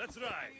Let's ride!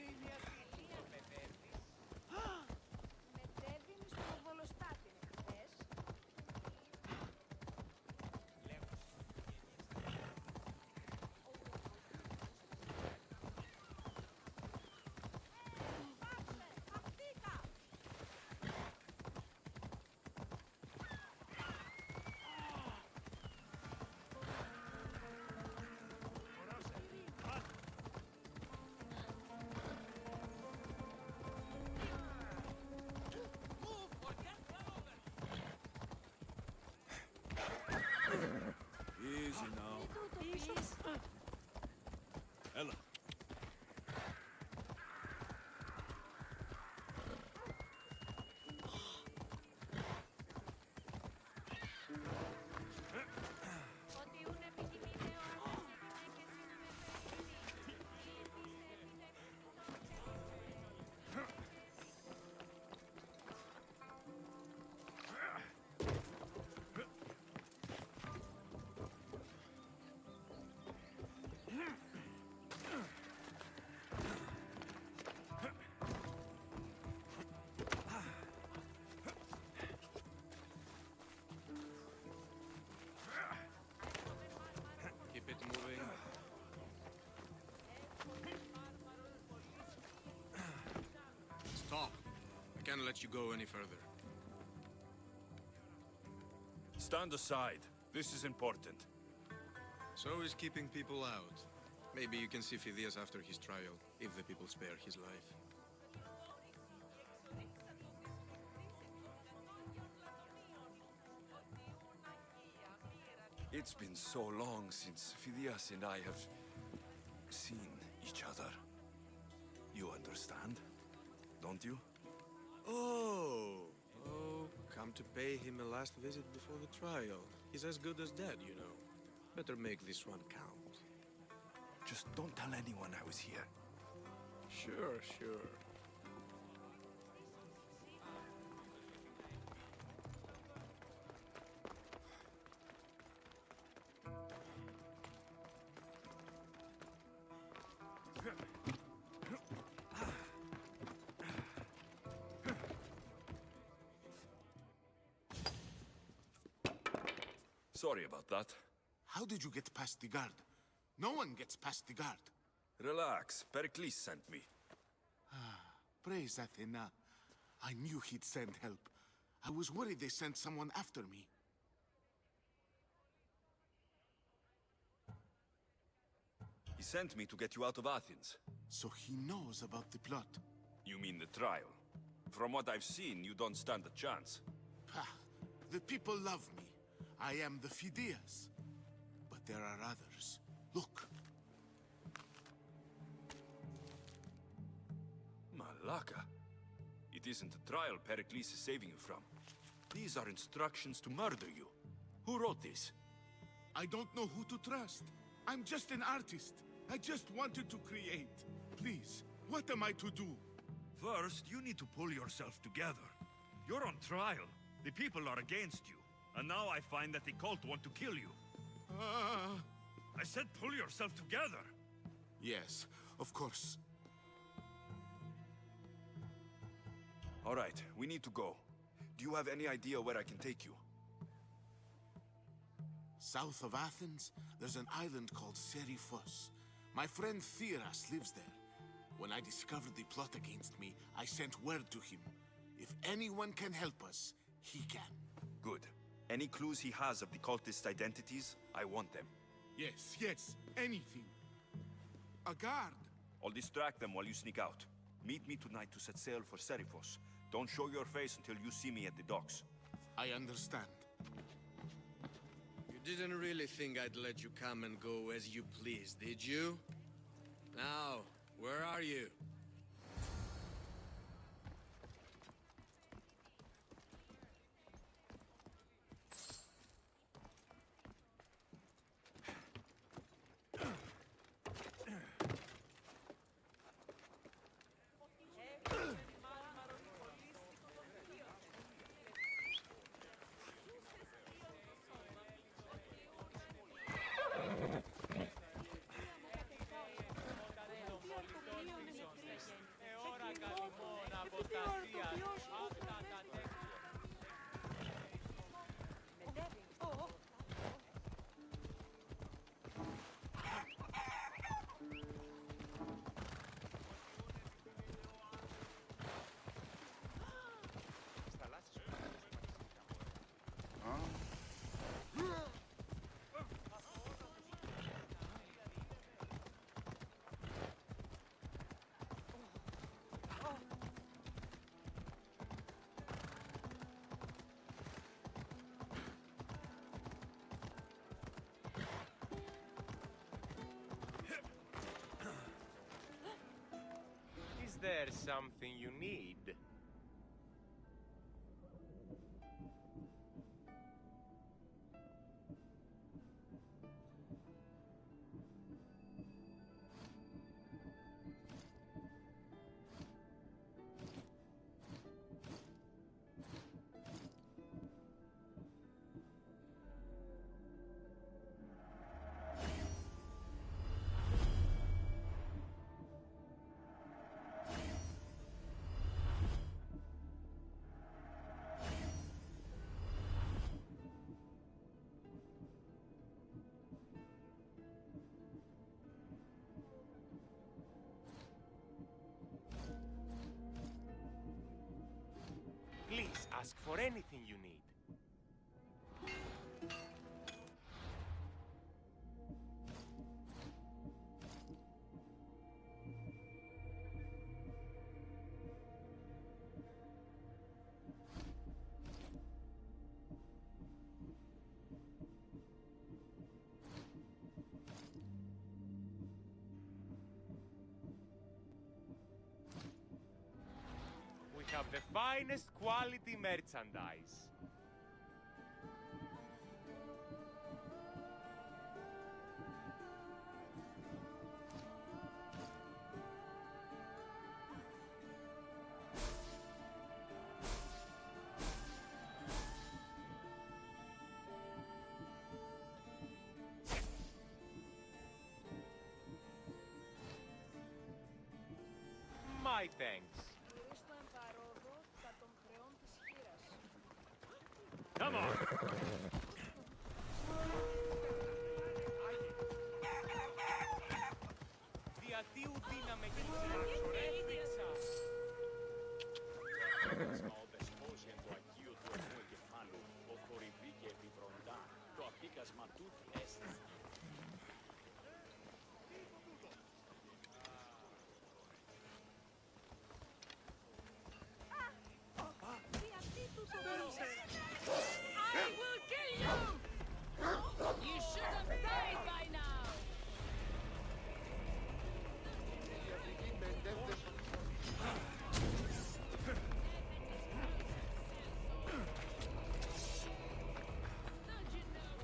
Easy now. Ella. Keep it moving. Stop. I can't let you go any further. Stand aside. This is important. So is keeping people out. Maybe you can see Phidias after his trial, if the people spare his life. It's been so long since Phidias and I have seen each other. You understand, don't you? Oh, come to pay him a last visit before the trial. He's as good as dead, you know. Better make this one count. Just don't tell anyone I was here. Sure. Sorry about that. How did you get past the guard? No one gets past the guard. Relax. Pericles sent me. Praise Athena. I knew he'd send help. I was worried they sent someone after me. He sent me to get you out of Athens. So he knows about the plot. You mean the trial? From what I've seen, you don't stand a chance. Pah, the people love me. I am the Phidias. But there are others. Look. Malaka. It isn't a trial Pericles is saving you from. These are instructions to murder you. Who wrote this? I don't know who to trust. I'm just an artist. I just wanted to create. Please, what am I to do? First, you need to pull yourself together. You're on trial. The people are against you. And now I find that the cult want to kill you. I said pull yourself together. Yes, of course. All right, we need to go. Do you have any idea where I can take you? South of Athens, there's an island called Seriphos. My friend Theras lives there. When I discovered the plot against me, I sent word to him. If anyone can help us, he can. Good. Any clues he has of the cultists' identities, I want them. Yes, anything. A guard. I'll distract them while you sneak out. Meet me tonight to set sail for Seriphos. Don't show your face until you see me at the docks. I understand. You didn't really think I'd let you come and go as you please, did you? Now, where are you? there something you need? Please ask for anything you need. We have the finest quality merchandise. My thanks. Come on! Διατίου δύναμε και τους ρεύδειξα. Ο δεσπόζιεν του Αγίου του Ορμού Εγκεφάλου, ο θορυβή και επιβροντά, το απίκασμα τούτου έστι. I will kill you! You should have died by now! Don't you know?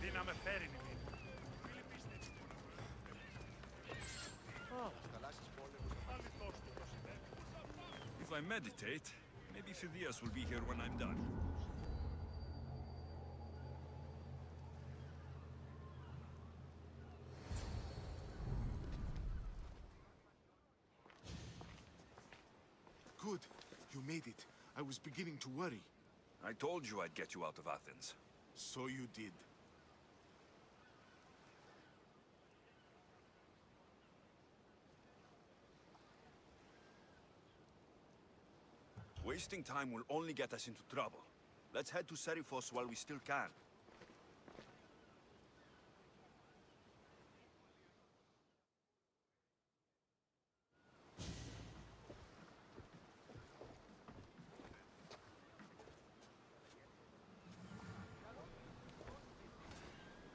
Δύναμε φέρει. If I meditate, maybe Phidias will be here when I'm done. Good. You made it. I was beginning to worry. I told you I'd get you out of Athens. So you did. Wasting time will only get us into trouble. Let's head to Seriphos while we still can.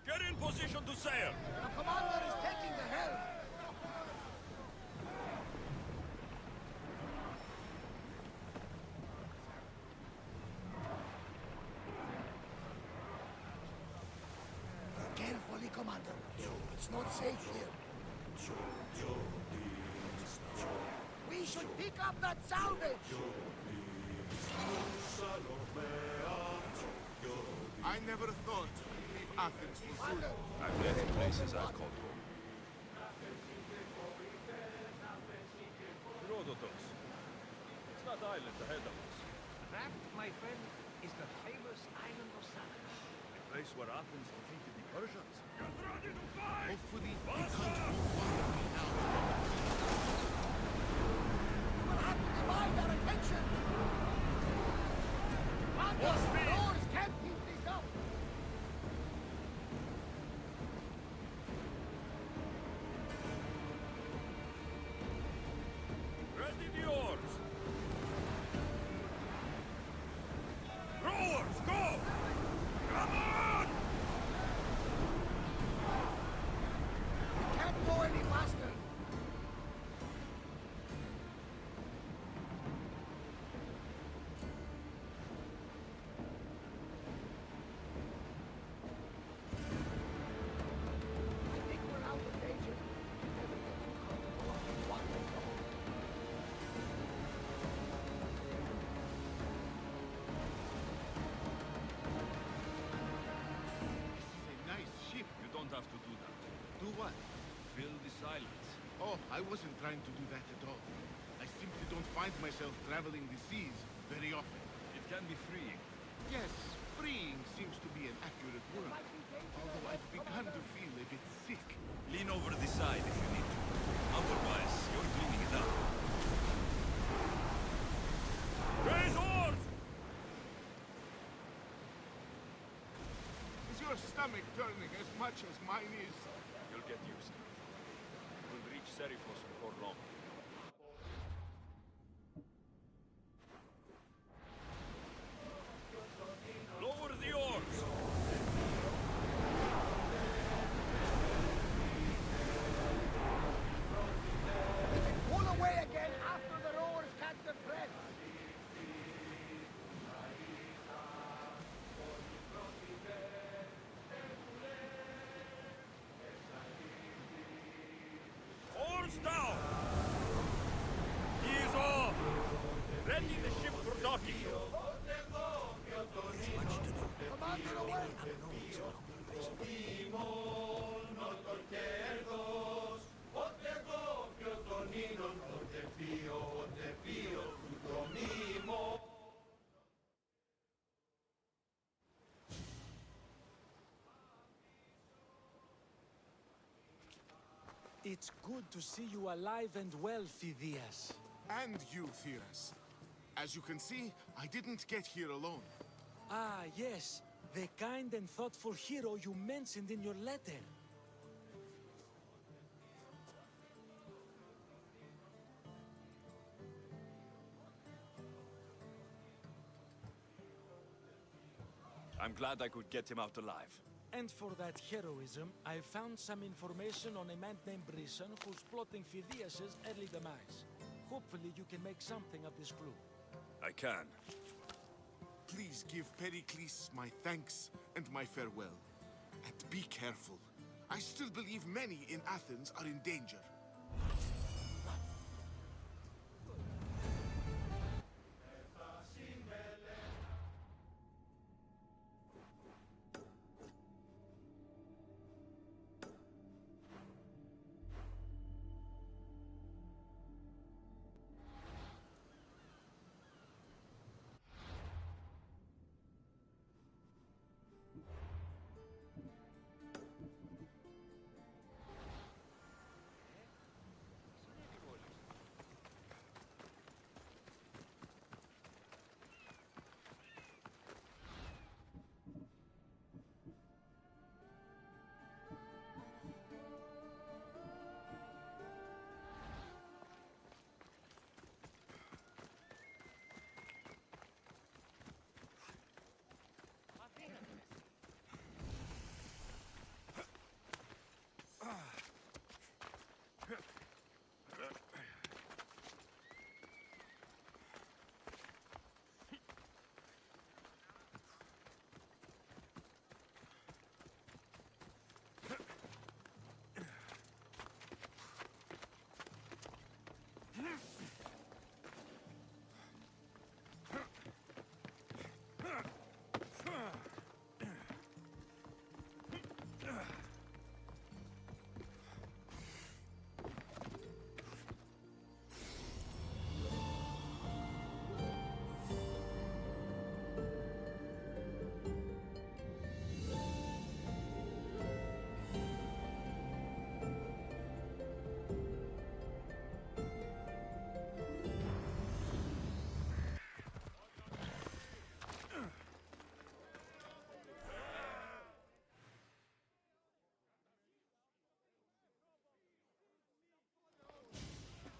Get in position to sail! The commander is taking the helm! Carefully, commander. It's not safe here. We should pick up that salvage! I never thought to leave Athens for food. I've left places I've called home. Herodotus. It's that island ahead of us. That, my friend, is the famous island of Salamis. The place where Athens defeated the Persians. Get ready to fight! Hopefully, we can't move wildly now. We'll have to divide our attention! Commander, the oars can't keep this up! don't have to do that. Do what? Fill the silence. Oh, I wasn't trying to do that at all. I simply don't find myself traveling the seas very often. It can be freeing. Yes, freeing seems to be an accurate word. Although I've begun to feel a bit sick. Lean over the side if you need to. Otherwise, you're cleaning it up. Raise oars! Is your stomach turning as much as mine is? You'll get used to it. We'll reach Serifos before long. Lower the oars! Pull away again after the rowers catch their breath. Oars down! Ease off! Ready the ship for docking. Commander away. It's good to see you alive and well, Phidias. And you, Theras. As you can see, I didn't get here alone. Ah, yes. The kind and thoughtful hero you mentioned in your letter. I'm glad I could get him out alive. And for that heroism, I found some information on a man named Brisson who's plotting Phidias' early demise. Hopefully you can make something of this clue. I can. Please give Pericles my thanks and my farewell. And be careful. I still believe many in Athens are in danger.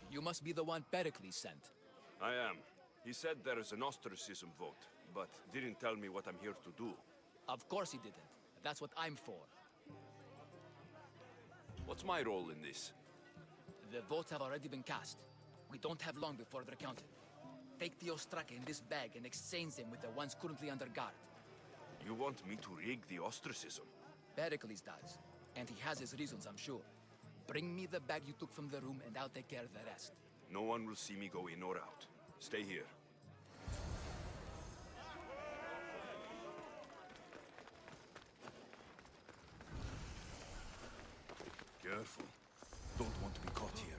You must be the one Pericles sent. I am. He said there is an ostracism vote, but didn't tell me what I'm here to do. Of course he didn't. That's what I'm for. What's my role in this? The votes have already been cast. We don't have long before they're counted. Take the ostraka in this bag and exchange them with the ones currently under guard. You want me to rig the ostracism? Pericles does. And he has his reasons, I'm sure. Bring me the bag you took from the room and I'll take care of the rest. No one will see me go in or out. Stay here. Careful. Don't want to be caught here.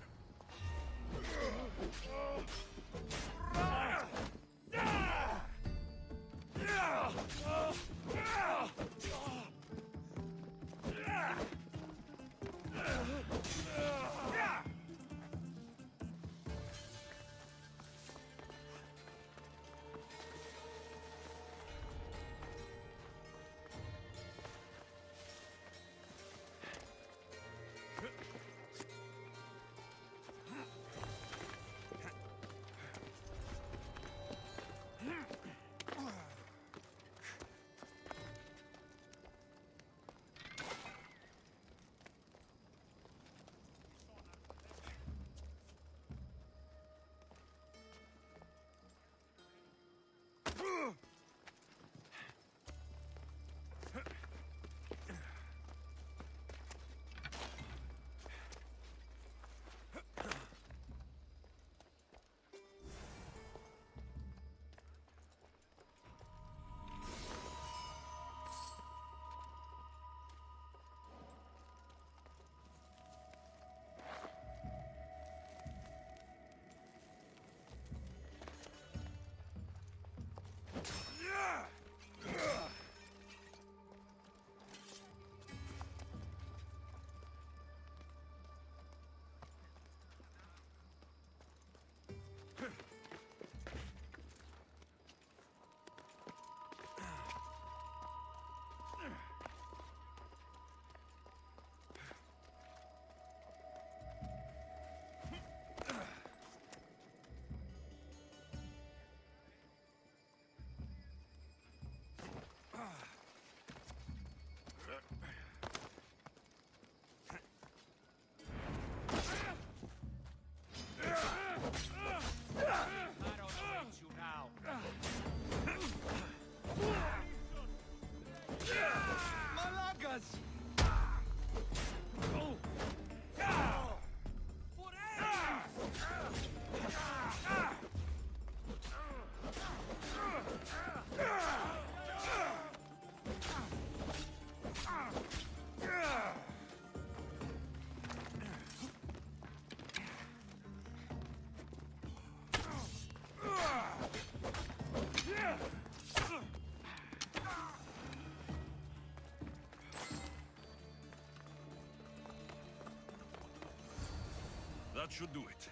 That should do it.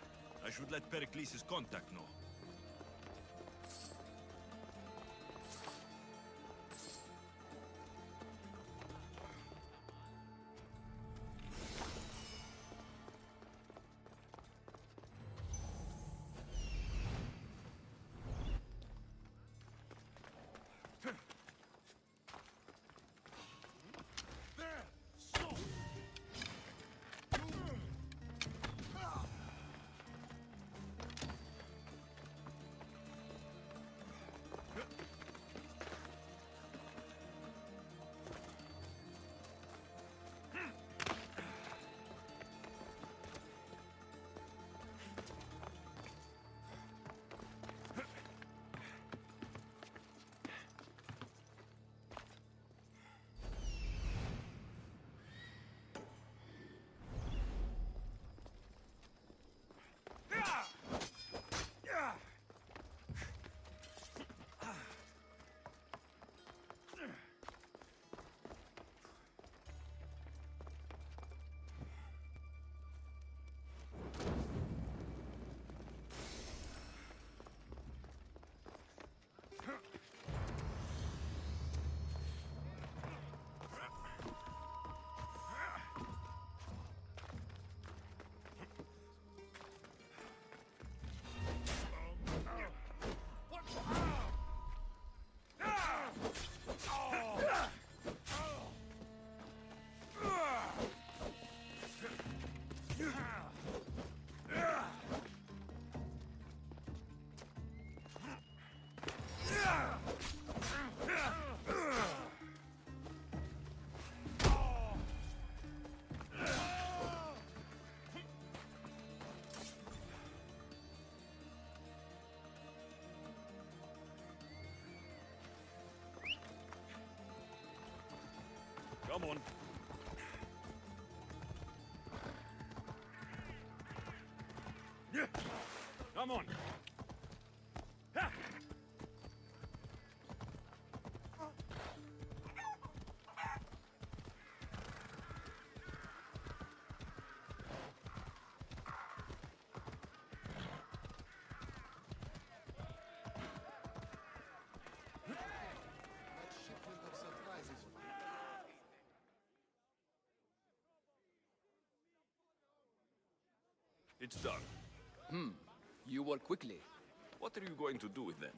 I should let Pericles' contact know. Come on. Come on! Ha! It's done. You work quickly. What are you going to do with them?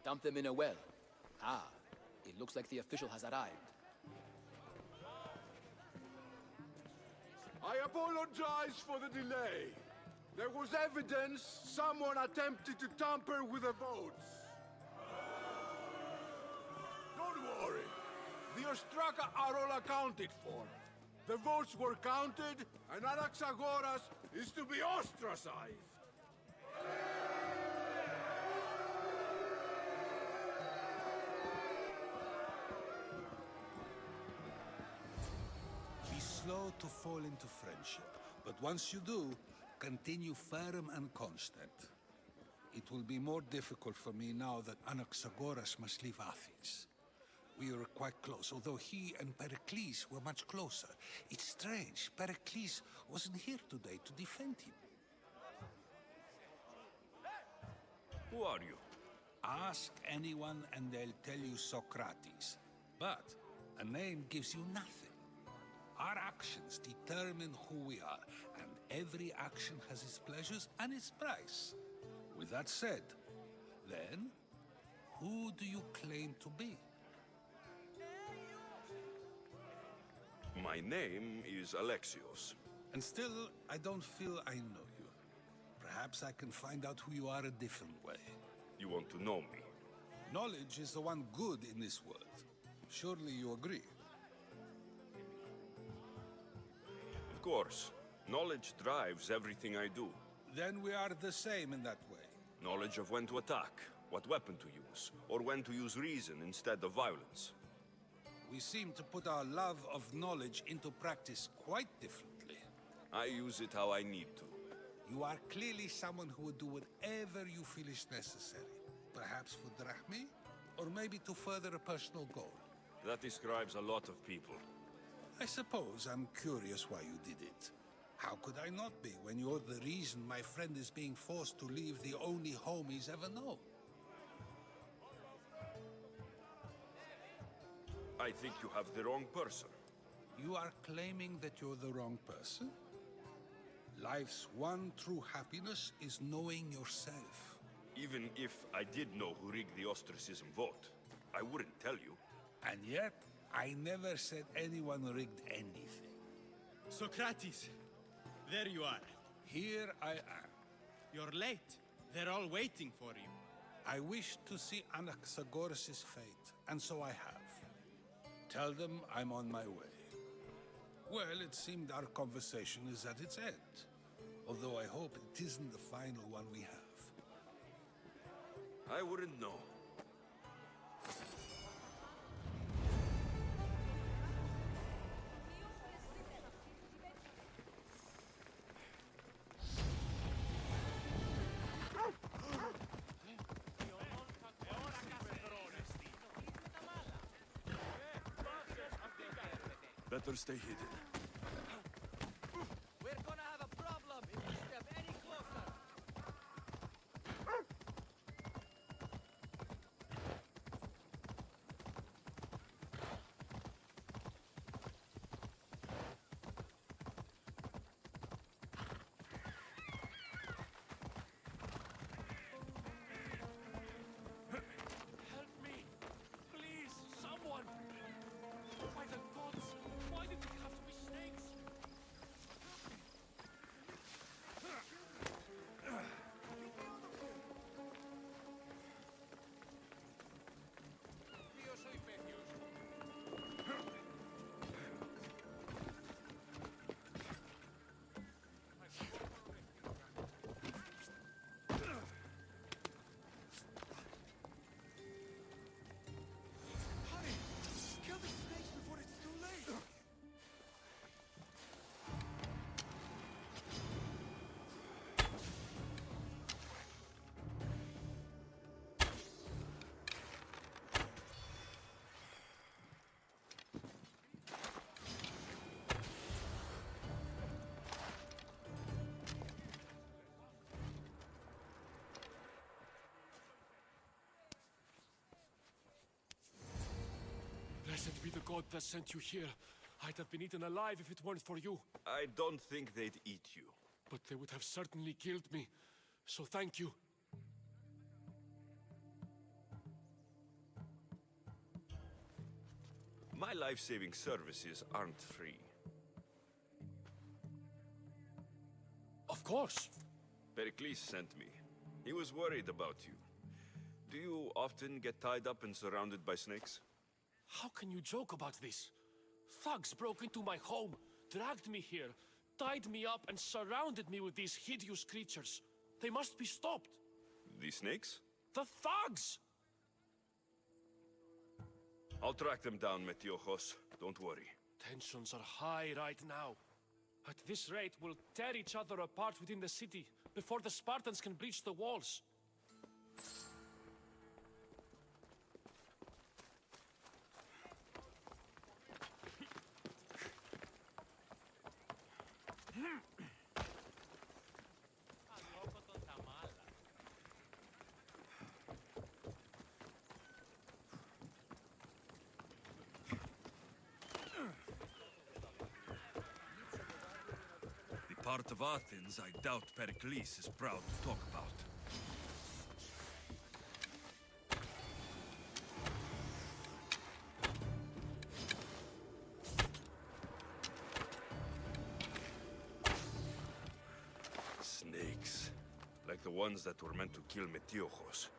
Dump them in a well. Ah, it looks like the official has arrived. I apologize for the delay. There was evidence someone attempted to tamper with the votes. Don't worry. The Ostraka are all accounted for. The votes were counted, and Anaxagoras is to be ostracized. Be slow to fall into friendship, but once you do, continue firm and constant. It will be more difficult for me now that Anaxagoras must leave Athens. We were quite close, although he and Pericles were much closer. It's strange, Pericles wasn't here today to defend him. Who are you? Ask anyone and they'll tell you Socrates. But a name gives you nothing. Our actions determine who we are, and every action has its pleasures and its price. With that said, then, who do you claim to be? My name is Alexios. And still, I don't feel I know you. Perhaps I can find out who you are a different way. You want to know me? Knowledge is the one good in this world. Surely you agree? Of course. Knowledge drives everything I do. Then we are the same in that way. Knowledge of when to attack, what weapon to use, or when to use reason instead of violence. We seem to put our love of knowledge into practice quite differently. I use it how I need to. You are clearly someone who would do whatever you feel is necessary. Perhaps for drachmae, or maybe to further a personal goal. That describes a lot of people. I suppose I'm curious why you did it. How could I not be when you're the reason my friend is being forced to leave the only home he's ever known? I think you have the wrong person. You are claiming that you're the wrong person? Life's one true happiness is knowing yourself. Even if I did know who rigged the ostracism vote, I wouldn't tell you. And yet, I never said anyone rigged anything. Socrates, there you are. Here I am. You're late. They're all waiting for you. I wish to see Anaxagoras' fate, and so I have. Tell them I'm on my way. Well, it seemed our conversation is at its end. Although I hope it isn't the final one we have. I wouldn't know. Better stay hidden. We're gonna have a problem if we step any closer. Help me! Please, someone! By the gods, why did we have to be snakes? god that sent you here. I'd have been eaten alive if it weren't for you. I don't think they'd eat you. But they would have certainly killed me. So thank you. My life-saving services aren't free. Of course. Pericles sent me. He was worried about you. Do you often get tied up and surrounded by snakes? How can you joke about this? Thugs broke into my home, dragged me here, tied me up and surrounded me with these hideous creatures. They must be stopped. The snakes? The thugs! I'll track them down, Metiochos. Don't worry. Tensions are high right now. At this rate, we'll tear each other apart within the city before the Spartans can breach the walls. Part of Athens I doubt Pericles is proud to talk about. Snakes. Like the ones that were meant to kill Metiochos.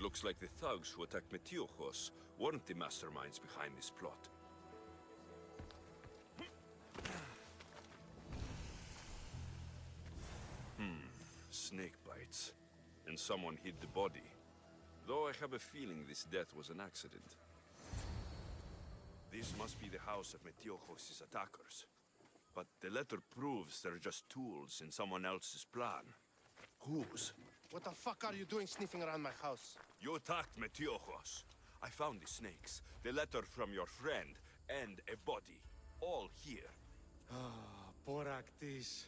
Looks like the thugs who attacked Metiochos weren't the masterminds behind this plot. Snake bites. And someone hid the body. Though I have a feeling this death was an accident. This must be the house of Metiochos' attackers. But the letter proves they're just tools in someone else's plan. Whose? What the fuck are you doing sniffing around my house? You attacked Metiochos. I found the snakes, the letter from your friend, and a body. All here. Poor Actis.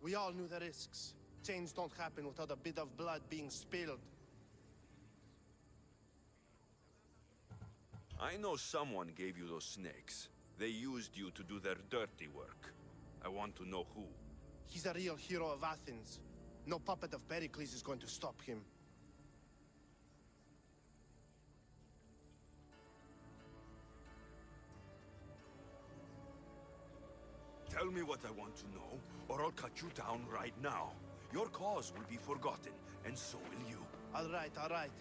We all knew the risks. Change don't happen without a bit of blood being spilled. I know someone gave you those snakes. They used you to do their dirty work. I want to know who. He's a real hero of Athens. No puppet of Pericles is going to stop him. Tell me what I want to know, or I'll cut you down right now. Your cause will be forgotten, and so will you. All right.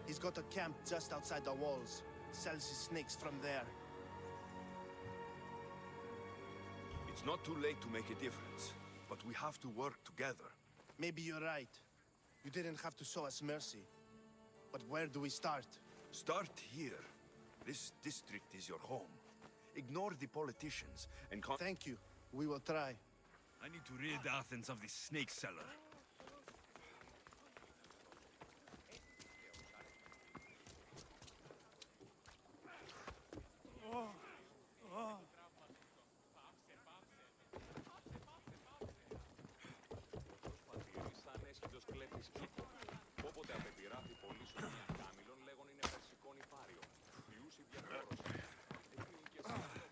He's got a camp just outside the walls. Sells his snakes from there. It's not too late to make a difference, but we have to work together. Maybe you're right. You didn't have to show us mercy. But where do we start? Start here. This district is your home. Ignore the politicians and Thank you. We will try. I need to rid Athens of this snake seller. Όποτε απεπειράθη πολύ σου μια κάμιλον, λέγον είναι περσικόν υπάριο. Ποιούσι διαφόρος. Εκείνη και εσύ.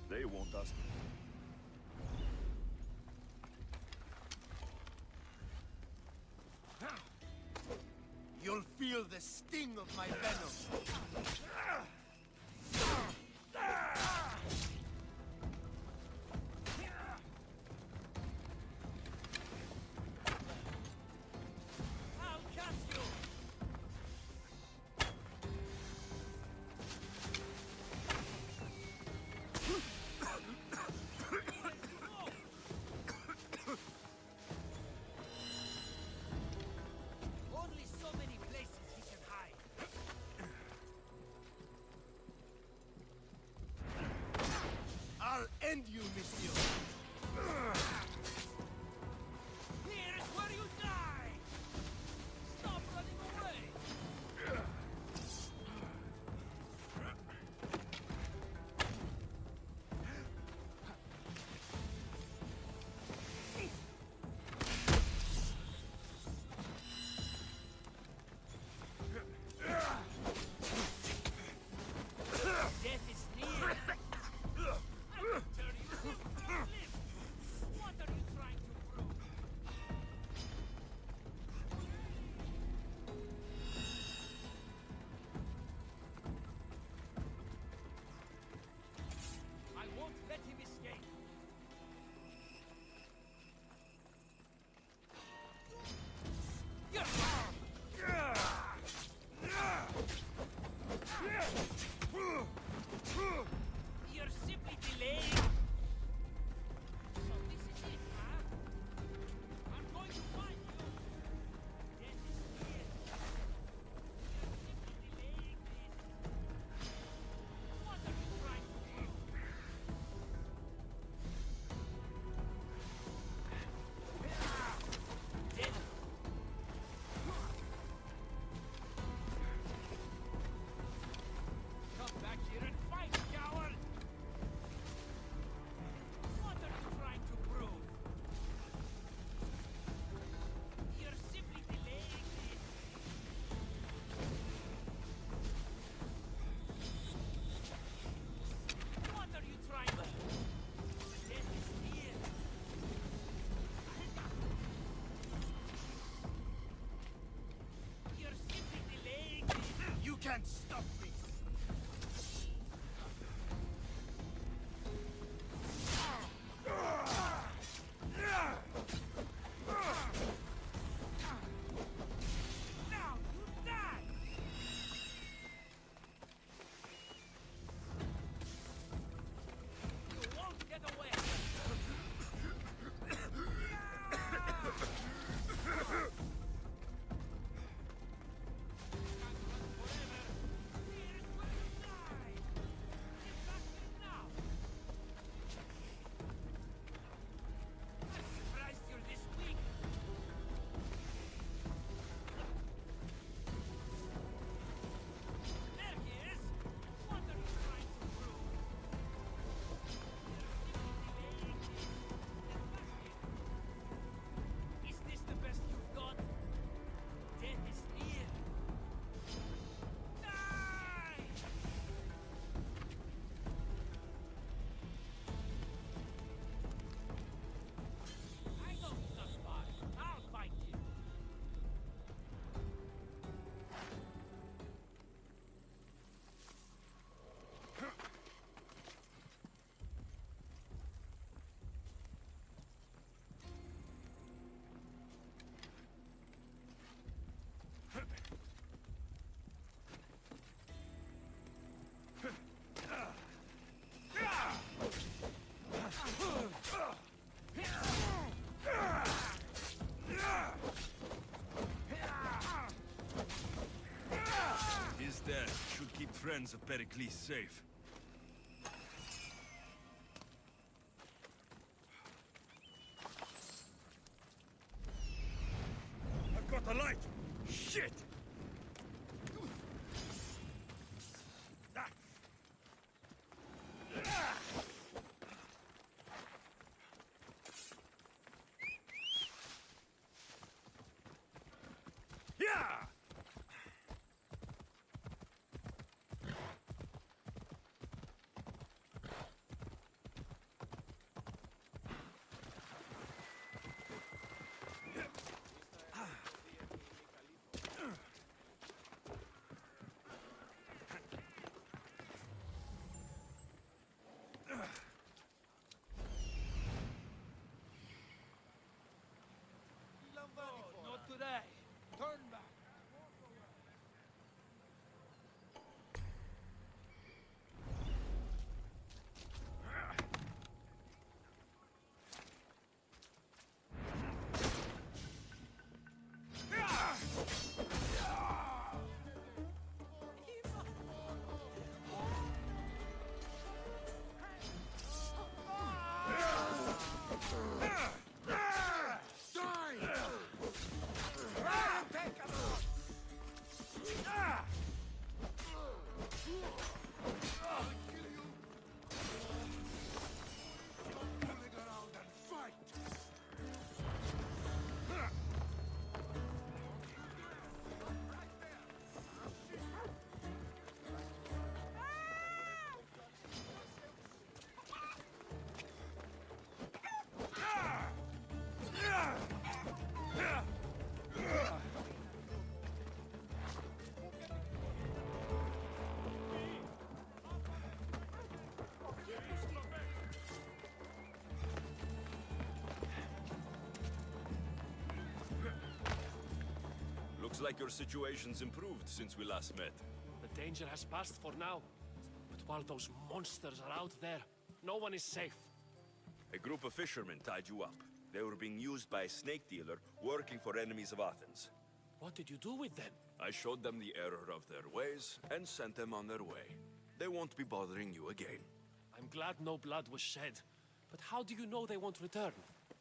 They won't ask me. You'll feel the sting of my venom. I'll catch you! Only so many places he can hide. end you, monsieur. Here's where you die! Stop running away! Death is near! I can turn you into a limb! What are you trying to prove? I won't let him escape! You're simply delaying. So this is it, huh? I'm going to find you. Death is near. You're simply delaying this. What are you trying to do? Death. Come back here and fight, coward! What are you trying to prove? You're simply delaying this. What are you trying to do? Death is near. You're simply delaying this. You can't stop this. Now you die! You won't get away! Here's where you die! Get back here now! I'm surprised you're this weak! There he is! What are you trying to prove? You're simply delaying this. Get back here. Is this the best you've got? Death is near. Die! I know he's not far. I'll fight him. His death should keep friends of Pericles safe. I've got a light! Shit! Yeah! Looks like your situation's improved since we last met. The danger has passed for now. But while those monsters are out there, no one is safe. A group of fishermen tied you up. They were being used by a snake dealer working for enemies of Athens. What did you do with them? I showed them the error of their ways and sent them on their way. They won't be bothering you again. I'm glad no blood was shed. But how do you know they won't return?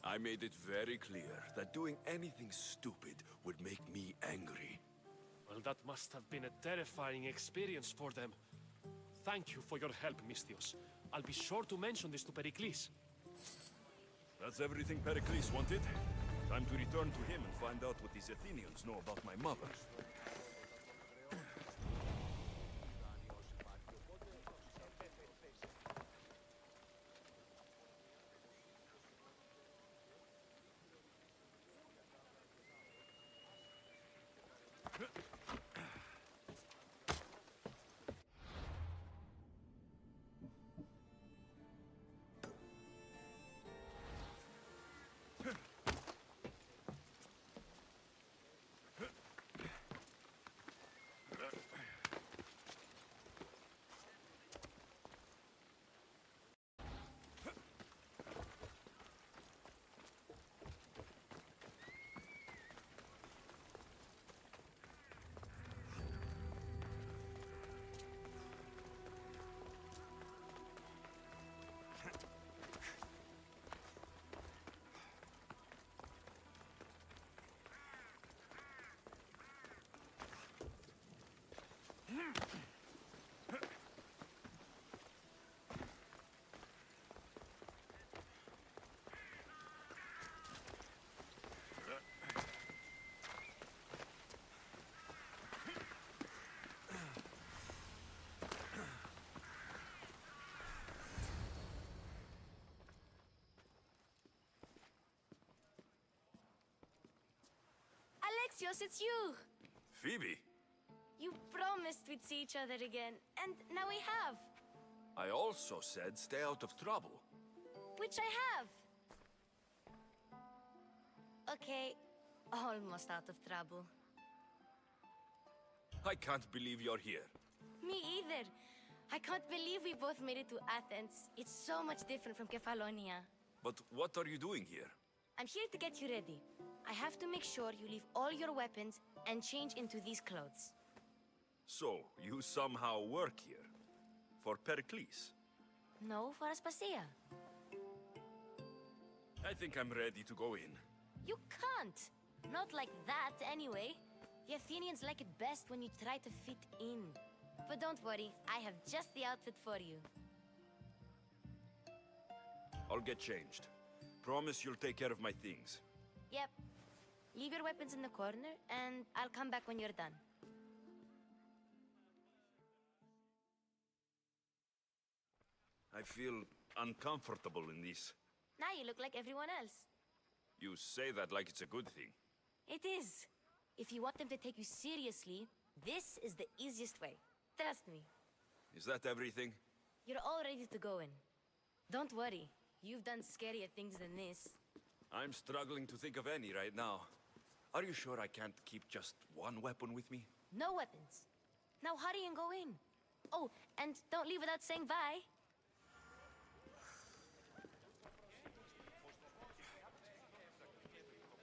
I made it very clear that doing anything stupid would make me angry. Well, that must have been a terrifying experience for them. Thank you for your help, Mystios. I'll be sure to mention this to Pericles. That's everything Pericles wanted. Time to return to him and find out what these Athenians know about my mother. Alexios, it's you! Phoebe? You promised we'd see each other again, and now we have. I also said stay out of trouble. Which I have. Okay, almost out of trouble. I can't believe you're here. Me either. I can't believe we both made it to Athens. It's so much different from Kefalonia. But what are you doing here? I'm here to get you ready. I have to make sure you leave all your weapons and change into these clothes. So, you somehow work here? For Pericles? No, for Aspasia. I think I'm ready to go in. You can't! Not like that, anyway. The Athenians like it best when you try to fit in. But don't worry, I have just the outfit for you. I'll get changed. Promise you'll take care of my things. Yep. Leave your weapons in the corner, and I'll come back when you're done. I feel uncomfortable in this. Now you look like everyone else. You say that like it's a good thing. It is. If you want them to take you seriously, this is the easiest way. Trust me. Is that everything? You're all ready to go in. Don't worry. You've done scarier things than this. I'm struggling to think of any right now. Are you sure I can't keep just one weapon with me? No weapons. Now hurry and go in. Oh, and don't leave without saying bye.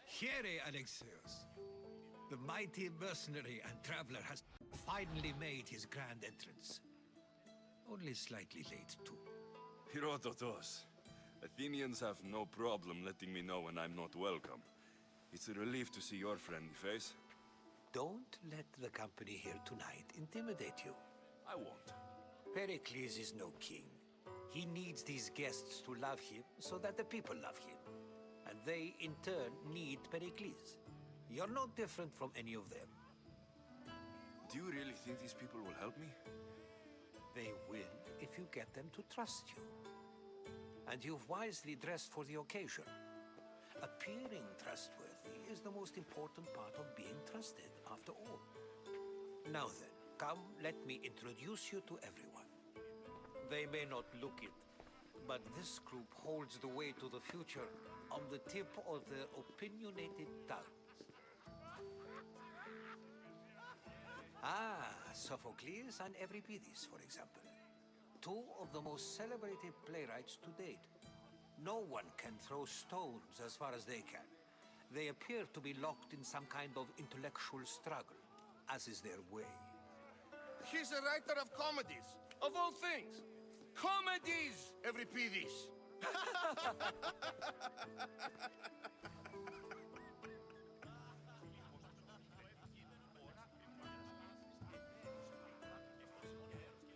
Here, Alexios. The mighty mercenary and traveler has finally made his grand entrance. Only slightly late, too. Herodotos. Athenians have no problem letting me know when I'm not welcome. It's a relief to see your friendly face. Don't let the company here tonight intimidate you. I won't. Pericles is no king. He needs these guests to love him so that the people love him. And they, in turn, need Pericles. You're no different from any of them. Do you really think these people will help me? They will if you get them to trust you. And you've wisely dressed for the occasion. Appearing trustworthy is the most important part of being trusted, after all. Now then, come, let me introduce you to everyone. They may not look it, but this group holds the way to the future on the tip of their opinionated tongues. Ah, Sophocles and Euripides, for example. Two of the most celebrated playwrights to date. No one can throw stones as far as they can. They appear to be locked in some kind of intellectual struggle, as is their way. He's a writer of comedies, of all things. Comedies, Euripides.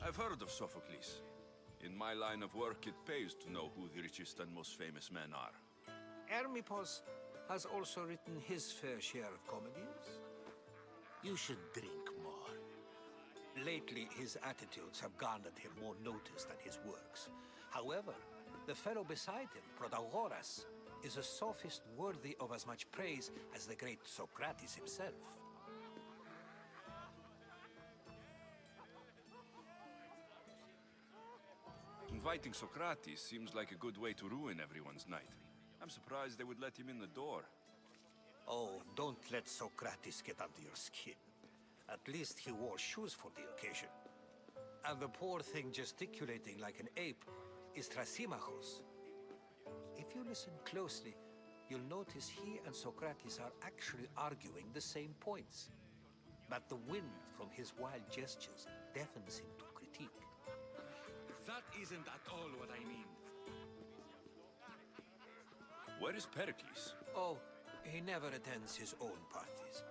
I've heard of Sophocles. In my line of work, it pays to know who the richest and most famous men are. Hermippos has also written his fair share of comedies. You should drink more. Lately, his attitudes have garnered him more notice than his works. However, the fellow beside him, Protagoras, is a sophist worthy of as much praise as the great Socrates himself. Inviting Socrates seems like a good way to ruin everyone's night. I'm surprised they would let him in the door. Oh, don't let Socrates get under your skin. At least he wore shoes for the occasion. And the poor thing gesticulating like an ape is Thrasymachos. If you listen closely, you'll notice he and Socrates are actually arguing the same points. But the wind from his wild gestures deafens him to critique. That isn't at all what I mean. Where is Pericles? Oh, he never attends his own parties.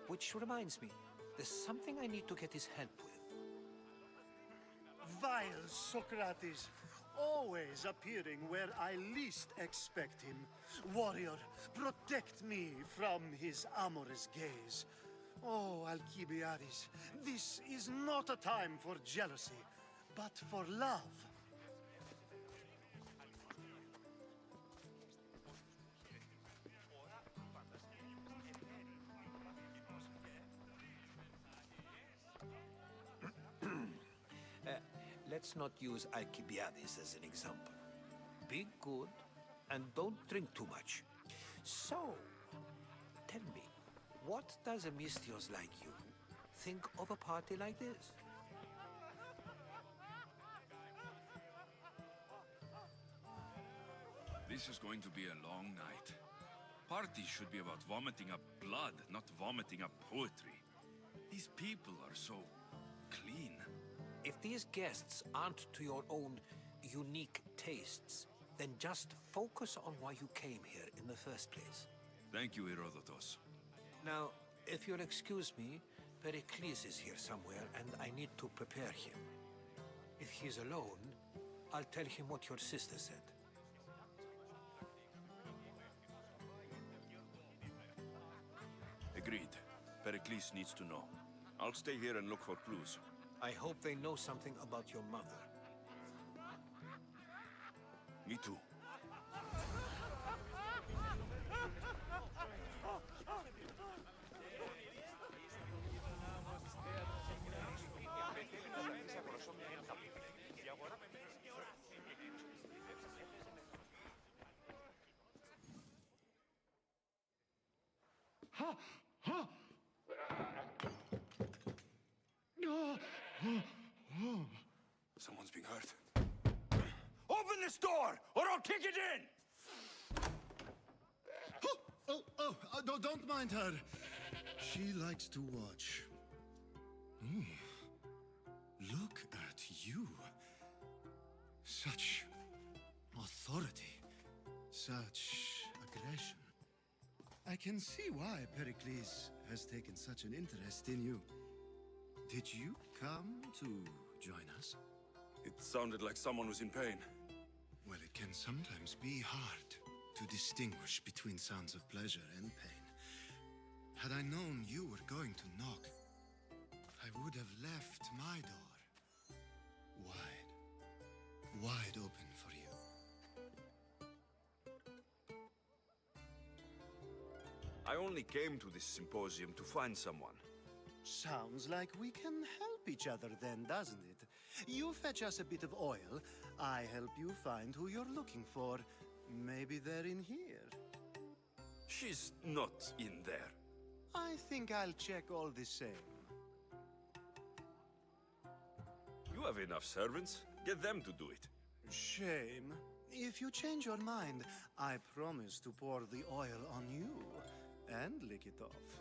Which reminds me, there's something I need to get his help with. Vile Socrates, always appearing where I least expect him. Warrior, protect me from his amorous gaze. Oh, Alcibiades, this is not a time for jealousy, but for love. Let's not use Alcibiades as an example. Be good and don't drink too much. So, tell me, what does a Mystios like you think of a party like this? This is going to be a long night. Parties should be about vomiting up blood, not vomiting up poetry. These people are so clean. If these guests aren't to your own unique tastes, then just focus on why you came here in the first place. Thank you, Herodotus. Now, if you'll excuse me, Pericles is here somewhere, and I need to prepare him. If he's alone, I'll tell him what your sister said. Agreed. Pericles needs to know. I'll stay here and look for clues. I hope they know something about your mother. Me too. Someone's being hurt. Open this door, or I'll kick it in! Don't mind her. She likes to watch. Look at you. Such authority. Such aggression. I can see why Pericles has taken such an interest in you. Did you come to join us? It sounded like someone was in pain. Well, it can sometimes be hard to distinguish between sounds of pleasure and pain. Had I known you were going to knock, I would have left my door wide open for you. I only came to this symposium to find someone. Sounds like we can help each other then, doesn't it? You fetch us a bit of oil, I help you find who you're looking for. Maybe they're in here. She's not in there. I think I'll check all the same. You have enough servants. Get them to do it. Shame. If you change your mind, I promise to pour the oil on you and lick it off.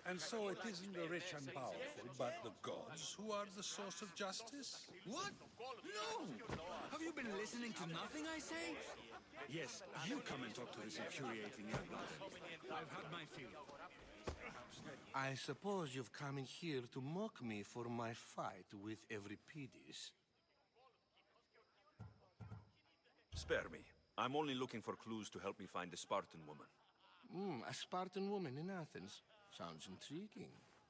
And so it isn't the rich and powerful, but the gods who are the source of justice? What? No! Have you been listening to nothing I say? Yes, you come and talk to this infuriating young man. I've had my fill. I suppose you've come in here to mock me for my fight with Euripides. Spare me. I'm only looking for clues to help me find the Spartan woman. A Spartan woman in Athens. Sounds intriguing.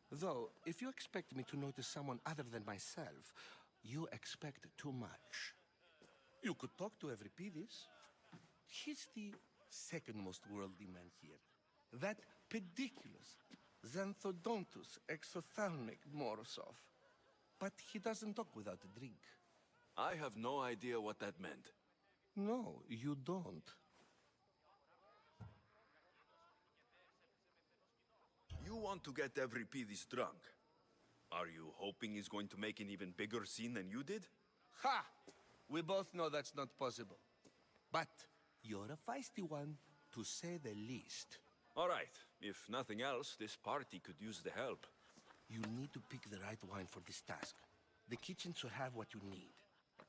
Though, if you expect me to notice someone other than myself, you expect too much. You could talk to Euripides. He's the second most worldly man here. That pediculous, xanthodontus, exophthalmic Morosov. But he doesn't talk without a drink. I have no idea what that meant. No, you don't. You want to get Euripides drunk. Are you hoping he's going to make an even bigger scene than you did? Ha! We both know that's not possible. But you're a feisty one, to say the least. All right. If nothing else, this party could use the help. You need to pick the right wine for this task. The kitchen should have what you need.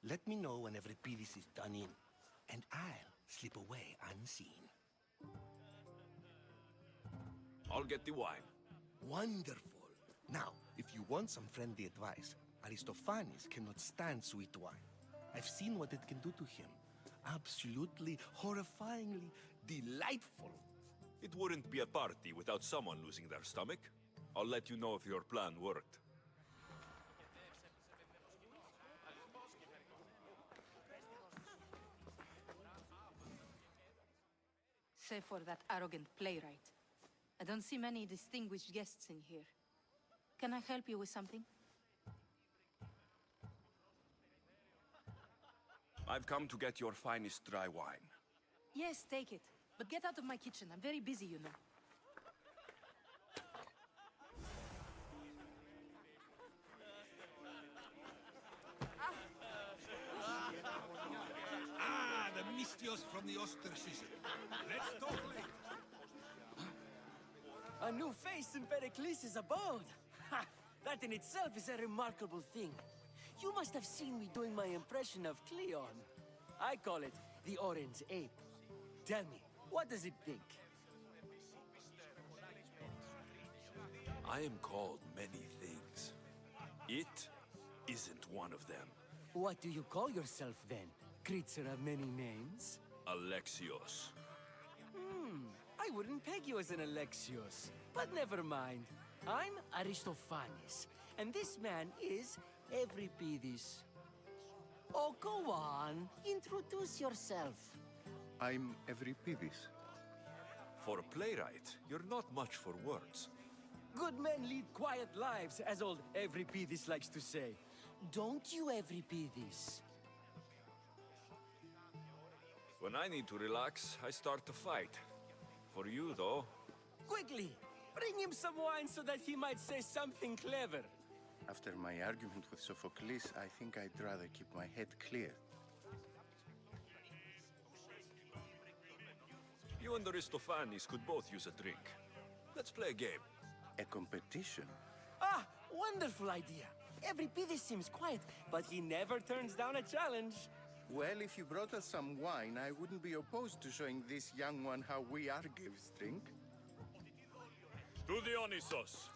Let me know when Euripides is done in, and I'll slip away unseen. I'll get the wine. Wonderful. Now, if you want some friendly advice, Aristophanes cannot stand sweet wine. I've seen what it can do to him. Absolutely, horrifyingly delightful. It wouldn't be a party without someone losing their stomach. I'll let you know if your plan worked. Save for that arrogant playwright. I don't see many distinguished guests in here. Can I help you with something? I've come to get your finest dry wine. Yes, take it. But get out of my kitchen. I'm very busy, you know. Ah, the Mystios from the ostracism. Let's talk later. A new face in Pericles' abode! Ha! That in itself is a remarkable thing. You must have seen me doing my impression of Cleon. I call it the Orange Ape. Tell me, what does it think? I am called many things. It isn't one of them. What do you call yourself then? Creature of many names? Alexios. I wouldn't peg you as an Alexios. But never mind. I'm Aristophanes, and this man is Euripides. Oh, go on. Introduce yourself. I'm Euripides. For a playwright, you're not much for words. Good men lead quiet lives, as old Euripides likes to say. Don't you, Euripides? When I need to relax, I start to fight. For you, though... Quickly! Bring him some wine so that he might say something clever. After my argument with Sophocles, I think I'd rather keep my head clear. You and Aristophanes could both use a drink. Let's play a game. A competition? Ah, wonderful idea. Euripides seems quiet, but he never turns down a challenge. Well, if you brought us some wine, I wouldn't be opposed to showing this young one how we Argives drink. To Dionysos!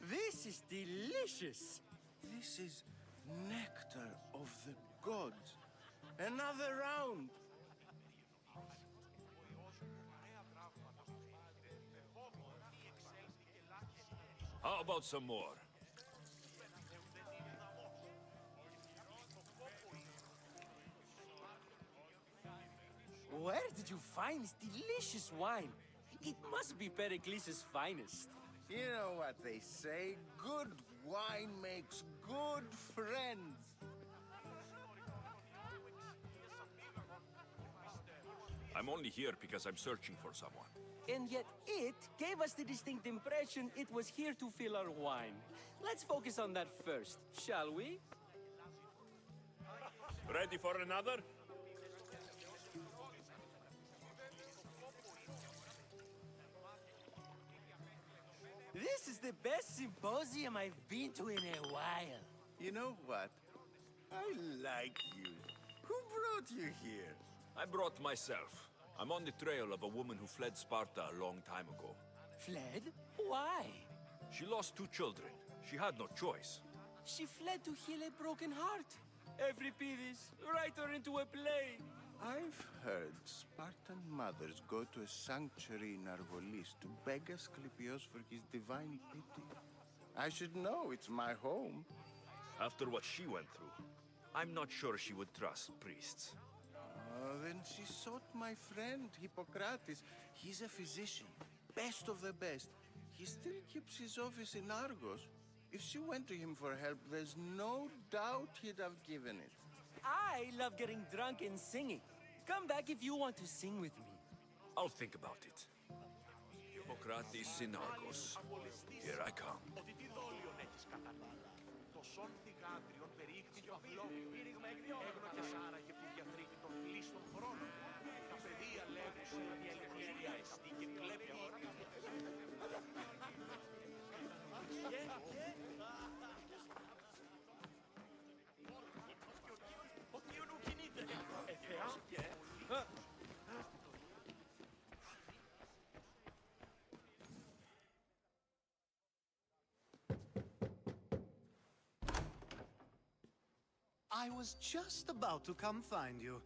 This is delicious. This is nectar of the gods. Another round. How about some more? Where did you find this delicious wine? It must be Pericles' finest. You know what they say, good wine makes good friends. I'm only here because I'm searching for someone. And yet it gave us the distinct impression it was here to fill our wine. Let's focus on that first, shall we? Ready for another? This is the best symposium I've been to in a while. You know what? I like you. Who brought you here? I brought myself. I'm on the trail of a woman who fled Sparta a long time ago. Fled? Why? She lost 2 children. She had no choice. She fled to heal a broken heart. Euripides, write her into a play. I've heard Spartan mothers go to a sanctuary in Argolis to beg Asclepios for his divine pity. I should know, it's my home. After what she went through, I'm not sure she would trust priests. Then she sought my friend, Hippocrates. He's a physician, best of the best. He still keeps his office in Argos. If she went to him for help, there's no doubt he'd have given it. I love getting drunk and singing. Come back if you want to sing with me. I'll think about it. Hippocrates in Argos. Here I come. I was just about to come find you.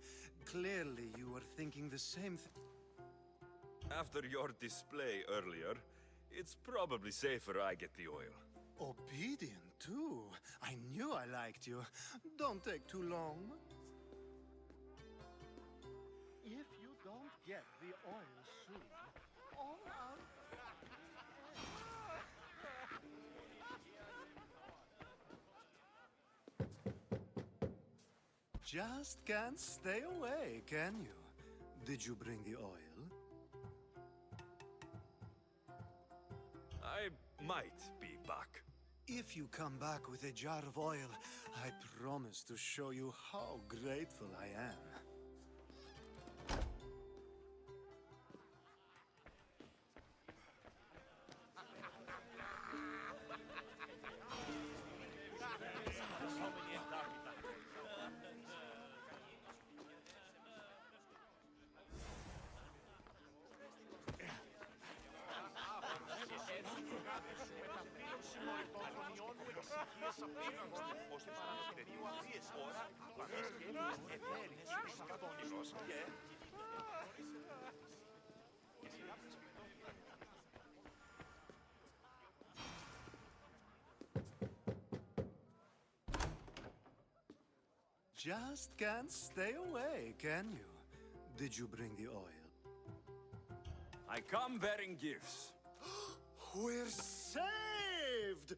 Clearly, you were thinking the same thing. After your display earlier, it's probably safer I get the oil. Obedient, too. I knew I liked you. Don't take too long. If you don't get the oil soon, all out. Just can't stay away, can you? Did you bring the oil? I might be back. If you come back with a jar of oil, I promise to show you how grateful I am. Just can't stay away, can you? Did you bring the oil? I come bearing gifts. We're saved!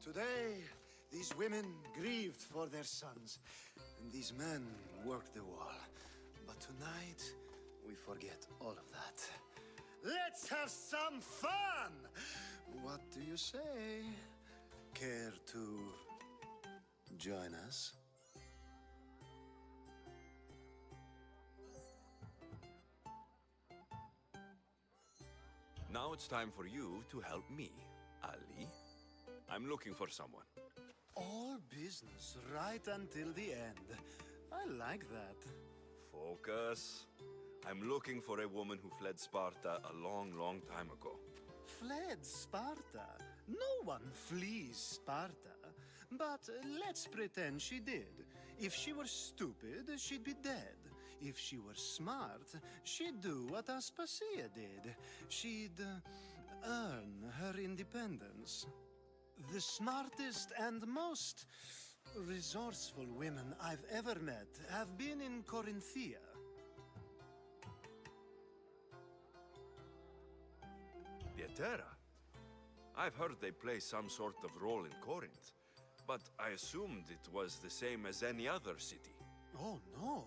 Today, these women grieved for their sons, and these men worked the wall. But tonight, we forget all of that. Let's have some fun! What do you say? Care to join us? Now it's time for you to help me, Ali. I'm looking for someone. All business right until the end. I like that. Focus. I'm looking for a woman who fled Sparta a long, long time ago. Fled Sparta? No one flees Sparta. But let's pretend she did. If she were stupid, she'd be dead. If she were smart, she'd do what Aspasia did. She'd earn her independence. The smartest and most resourceful women I've ever met have been in Corinthia. Patera? I've heard they play some sort of role in Corinth, but I assumed it was the same as any other city. Oh, no.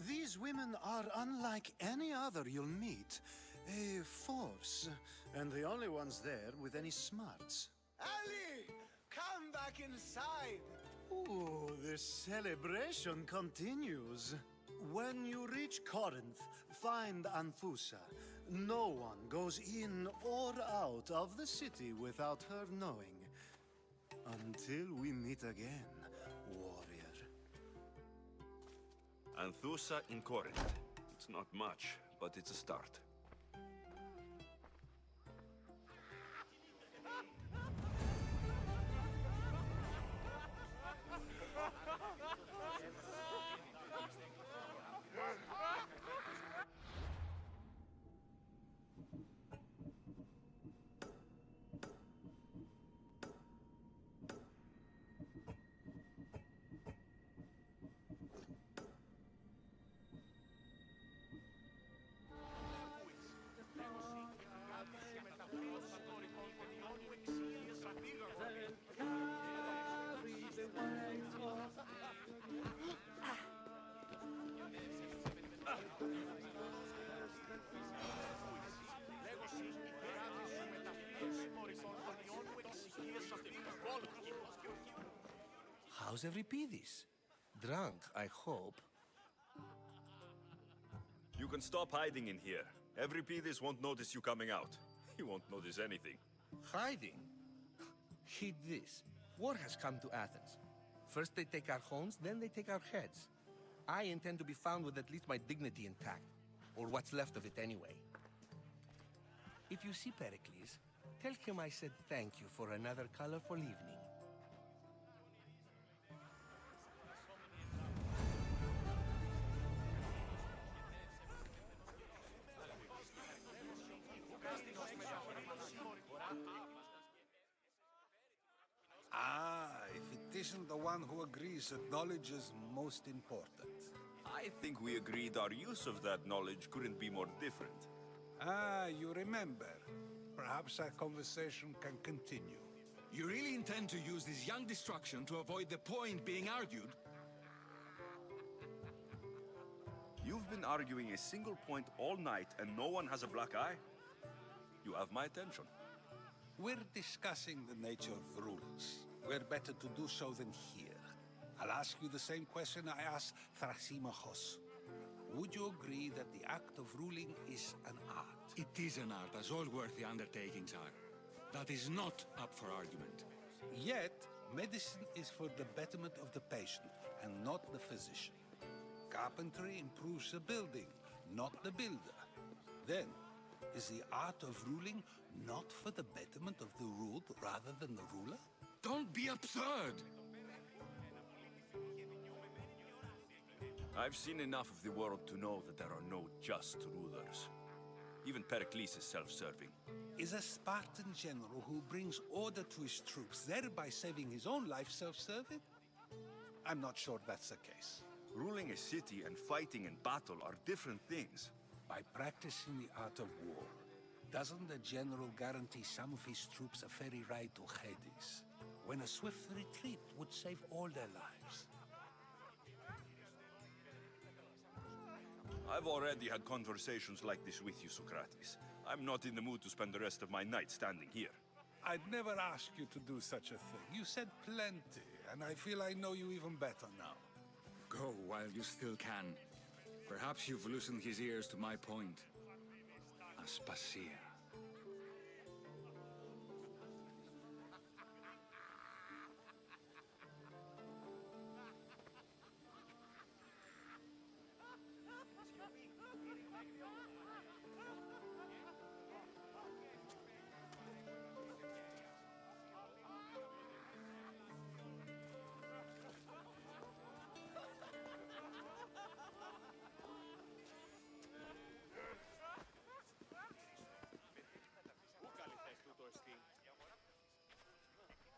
These women are unlike any other you'll meet. A force, and the only ones there with any smarts. Ali! Come back inside! Ooh, the celebration continues. When you reach Corinth, find Anthusa. No one goes in or out of the city without her knowing. Until we meet again, warrior. Anthusa in Corinth. It's not much, but it's a start. How's Euripides? Drunk, I hope. You can stop hiding in here. Euripides won't notice you coming out. He won't notice anything. Hiding? Heed this. War has come to Athens. First they take our homes, then they take our heads. I intend to be found with at least my dignity intact. Or what's left of it anyway. If you see Pericles, tell him I said thank you for another colorful evening. If it isn't the one who agrees that knowledge is most important. I think we agreed our use of that knowledge couldn't be more different. You remember. Perhaps our conversation can continue. You really intend to use this young destruction to avoid the point being argued? You've been arguing a single point all night and no one has a black eye? You have my attention. We're discussing the nature of rules. We're better to do so than here. I'll ask you the same question I asked Thrasymachos. Would you agree that the act of ruling is an art? It is an art, as all worthy undertakings are. That is not up for argument. Yet, medicine is for the betterment of the patient, and not the physician. Carpentry improves the building, not the builder. Then, is the art of ruling not for the betterment of the ruled rather than the ruler? Don't be absurd! I've seen enough of the world to know that there are no just rulers. Even Pericles is self-serving. Is a Spartan general who brings order to his troops, thereby saving his own life, self-serving? I'm not sure that's the case. Ruling a city and fighting in battle are different things. By practicing the art of war, doesn't the general guarantee some of his troops a ferry ride to Hades, when a swift retreat would save all their lives? I've already had conversations like this with you, Socrates. I'm not in the mood to spend the rest of my night standing here. I'd never ask you to do such a thing. You said plenty, and I feel I know you even better now. Go while you still can. Perhaps you've loosened his ears to my point. Aspasia.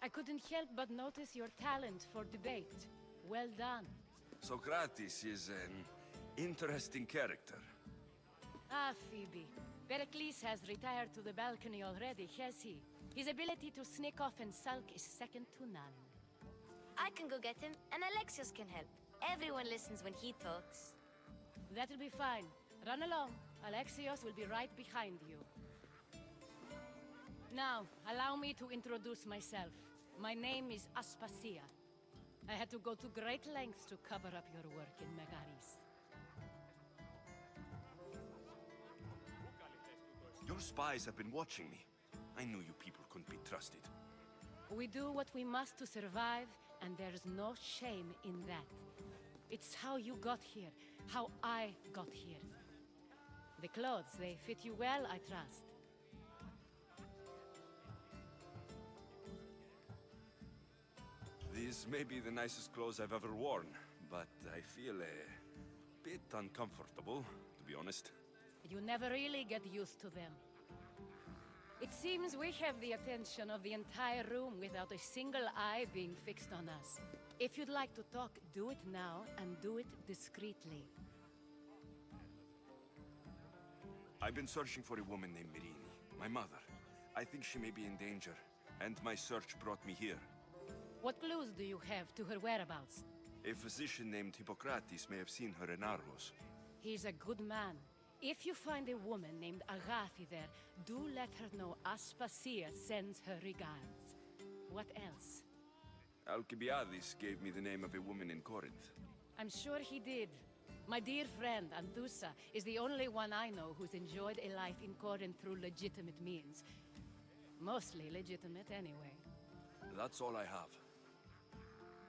I couldn't help but notice your talent for debate. Well done. Socrates is an interesting character. Ah, Phoebe. Pericles has retired to the balcony already, has he? His ability to sneak off and sulk is second to none. I can go get him, and Alexios can help. Everyone listens when he talks. That'll be fine. Run along. Alexios will be right behind you. Now, allow me to introduce myself. My name is Aspasia. I had to go to great lengths to cover up your work in Megaris. Your spies have been watching me. I knew you people couldn't be trusted. We do what we must to survive, and there's no shame in that. It's how you got here, how I got here. The clothes, they fit you well, I trust. These may be the nicest clothes I've ever worn, but I feel a bit uncomfortable, to be honest. You never really get used to them. It seems we have the attention of the entire room without a single eye being fixed on us. If you'd like to talk, do it now, and do it discreetly. I've been searching for a woman named Mirini, my mother. I think she may be in danger, and my search brought me here. What clues do you have to her whereabouts? A physician named Hippocrates may have seen her in Argos. He's a good man. If you find a woman named Agathi there, do let her know Aspasia sends her regards. What else? Alcibiades gave me the name of a woman in Corinth. I'm sure he did. My dear friend, Anthusa, is the only one I know who's enjoyed a life in Corinth through legitimate means. Mostly legitimate, anyway. That's all I have.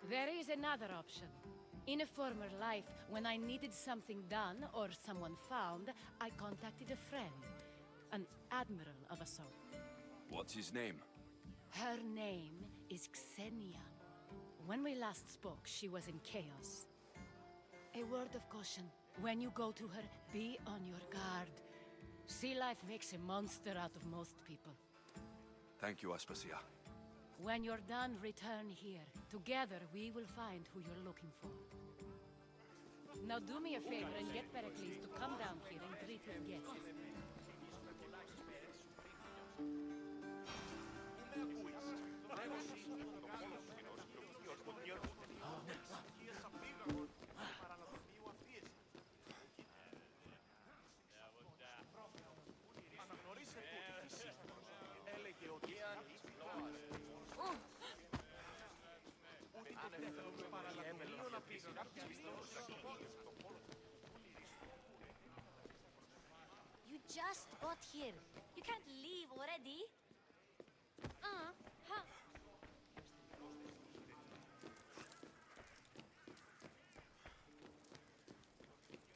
There is another option. In a former life, when I needed something done or someone found, I contacted a friend. An admiral of a sort. What's his name? Her name is Xenia. When we last spoke, she was in chaos. A word of caution. When you go to her, be on your guard. Sea life makes a monster out of most people. Thank you, Aspasia. When you're done, return here. Together, we will find who you're looking for. Now do me a favor and get Pericles to come down here and greet his guests. You just got here. You can't leave already. Huh?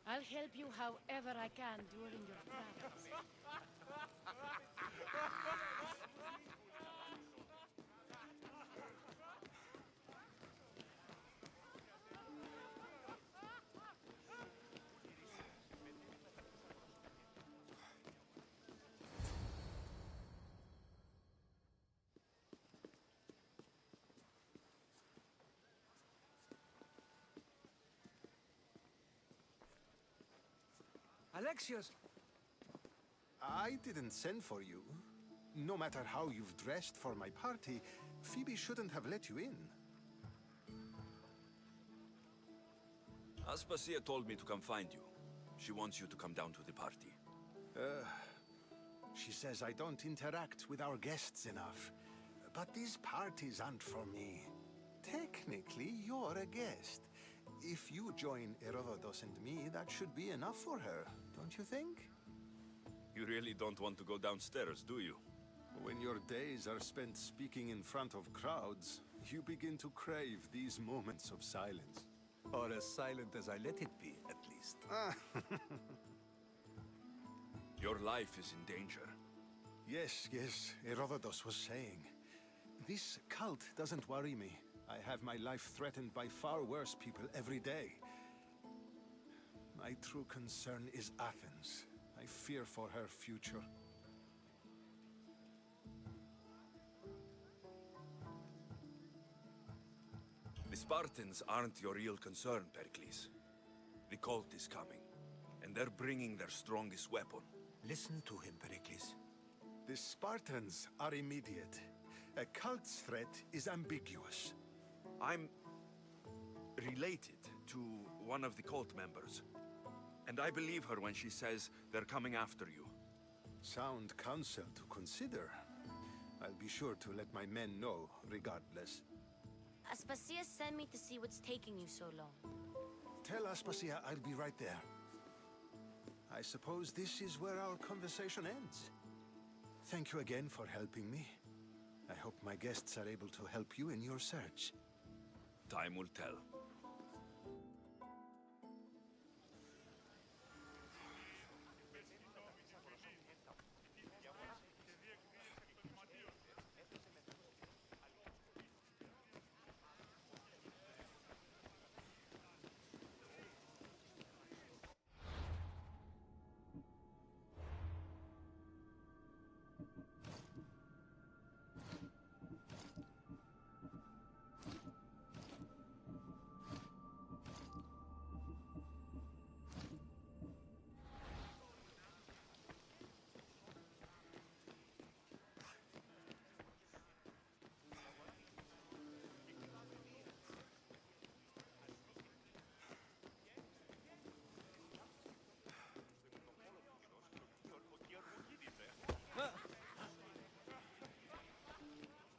I'll help you however I can during your travels. Alexios! I didn't send for you. No matter how you've dressed for my party, Phoebe shouldn't have let you in. Aspasia told me to come find you. She wants you to come down to the party. She says I don't interact with our guests enough. But these parties aren't for me. Technically, you're a guest. If you join Herodotus and me, that should be enough for her, don't you think? You really don't want to go downstairs, do you? When your days are spent speaking in front of crowds, you begin to crave these moments of silence. Or as silent as I let it be, at least. Your life is in danger. Yes, Herodotus was saying. This cult doesn't worry me. I have my life threatened by far worse people every day. My true concern is Athens. I fear for her future. The Spartans aren't your real concern, Pericles. The cult is coming, and they're bringing their strongest weapon, Listen to him, Pericles. The Spartans are immediate. A cult's threat is ambiguous. I'm related to one of the cult members. And I believe her when she says they're coming after you. Sound counsel to consider. I'll be sure to let my men know, regardless. Aspasia sent me to see what's taking you so long. Tell Aspasia I'll be right there. I suppose this is where our conversation ends. Thank you again for helping me. I hope my guests are able to help you in your search. Time will tell.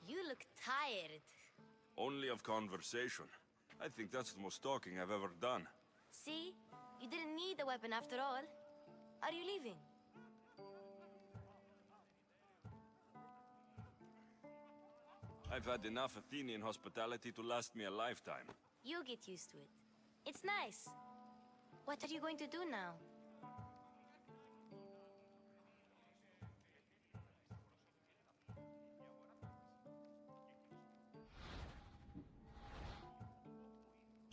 You look tired. Only of conversation. I think that's the most talking I've ever done. See? You didn't need the weapon after all. Are you leaving? I've had enough Athenian hospitality to last me a lifetime. You get used to it. It's nice. What are you going to do now?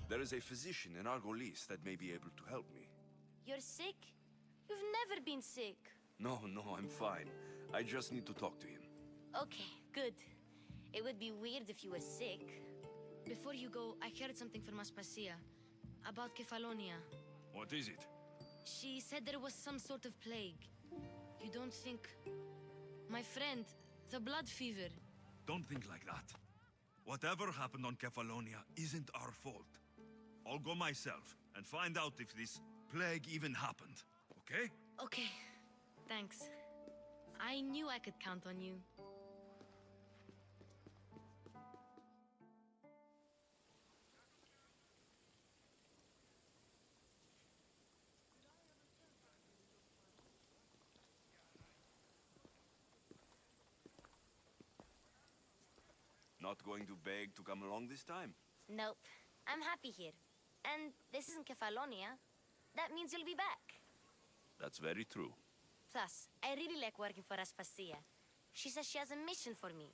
There is a physician in Argolis that may be able to help me. You're sick? You've never been sick. No, I'm fine. I just need to talk to him. Okay, good. It would be weird if you were sick. Before you go, I heard something from Aspasia about Kefalonia. What is it? She said there was some sort of plague. You don't think... My friend, the blood fever. Don't think like that. Whatever happened on Kefalonia isn't our fault. I'll go myself and find out if this plague even happened, okay? Okay, thanks. I knew I could count on you. Not going to beg to come along this time? Nope. I'm happy here. And this isn't Kefalonia. That means you'll be back. That's very true. Plus, I really like working for Aspasia. She says she has a mission for me.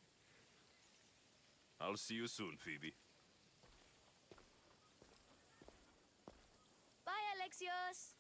I'll see you soon, Phoebe. Bye, Alexios!